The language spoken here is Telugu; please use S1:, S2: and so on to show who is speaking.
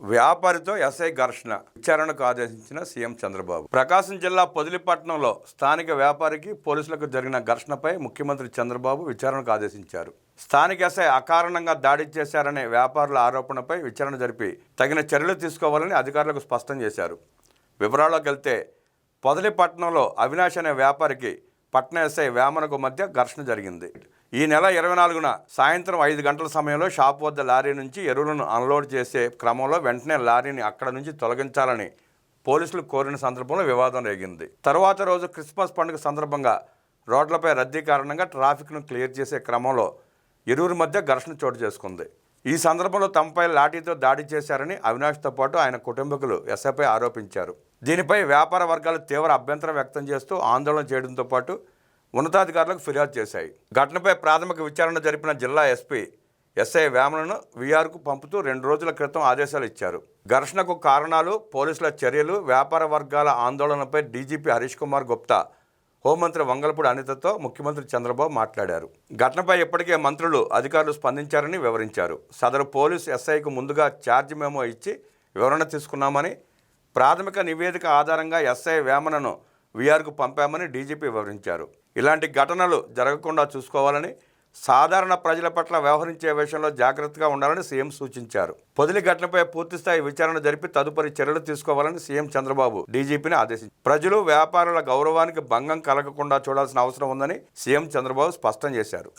S1: వ్యాపారితో ఎస్ఐ ఘర్షణ, విచారణకు ఆదేశించిన సీఎం చంద్రబాబు. ప్రకాశం జిల్లా పొదిలిపట్నంలో స్థానిక వ్యాపారికి పోలీసులకు జరిగిన ఘర్షణపై ముఖ్యమంత్రి చంద్రబాబు విచారణకు ఆదేశించారు. స్థానిక ఎస్ఐ అకారణంగా దాడి చేశారనే వ్యాపారుల ఆరోపణపై విచారణ జరిపి తగిన చర్యలు తీసుకోవాలని అధికారులకు స్పష్టం చేశారు. వివరాల్లోకి వెళ్తే పొదిలిపట్నంలో అవినాష్ అనే వ్యాపారికి పట్న ఎస్ఐ వేమనకు మధ్య ఘర్షణ జరిగింది. ఈ నెల 24న సాయంత్రం 5 గంటల సమయంలో షాప్ వద్ద లారీ నుంచి ఎరువులను అన్లోడ్ చేసే క్రమంలో వెంటనే లారీని అక్కడ నుంచి తొలగించాలని పోలీసులు కోరిన సందర్భంలో వివాదం రేగింది. తరువాత రోజు క్రిస్మస్ పండుగ సందర్భంగా రోడ్లపై రద్దీ కారణంగా ట్రాఫిక్ను క్లియర్ చేసే క్రమంలో ఇరువురి మధ్య ఘర్షణ చోటు చేసుకుంది. ఈ సందర్భంలో తమపై లాఠీతో దాడి చేశారని అవినాష్తో పాటు ఆయన కుటుంబీకులు ఎస్ఐపై ఆరోపించారు. దీనిపై వ్యాపార వర్గాలు తీవ్ర అభ్యంతరం వ్యక్తం చేస్తూ ఆందోళన చేయడంతో పాటు ఉన్నతాధికారులకు ఫిర్యాదు చేశాయి. ఘటనపై ప్రాథమిక విచారణ జరిపిన జిల్లా ఎస్పీ ఎస్ఐ వేమనను వీఆర్కు పంపుతూ 2 రోజుల క్రితం ఆదేశాలు ఇచ్చారు. ఘర్షణకు కారణాలు, పోలీసుల చర్యలు, వ్యాపార వర్గాల ఆందోళనపై డీజీపీ హరీష్ కుమార్ గుప్తా, హోంమంత్రి వంగలపూడి అనితతో ముఖ్యమంత్రి చంద్రబాబు మాట్లాడారు. ఘటనపై ఇప్పటికే మంత్రులు, అధికారులు స్పందించారని వివరించారు. సదరు పోలీసు ఎస్ఐకు ముందుగా ఛార్జ్ మెమో ఇచ్చి వివరణ తీసుకున్నామని, ప్రాథమిక నివేదిక ఆధారంగా ఎస్ఐ వేమనను వీఆర్కు పంపామని డీజీపీ వివరించారు. ఇలాంటి ఘటనలు జరగకుండా చూసుకోవాలని, సాధారణ ప్రజల పట్ల వ్యవహరించే విషయంలో జాగ్రత్తగా ఉండాలని సీఎం సూచించారు. పొదిలి ఘటనపై పూర్తిస్థాయి విచారణ జరిపి తదుపరి చర్యలు తీసుకోవాలని సీఎం చంద్రబాబు డీజీపీని ఆదేశించారు. ప్రజలు, వ్యాపారుల గౌరవానికి భంగం కలగకుండా చూడాల్సిన అవసరం ఉందని సీఎం చంద్రబాబు స్పష్టం చేశారు.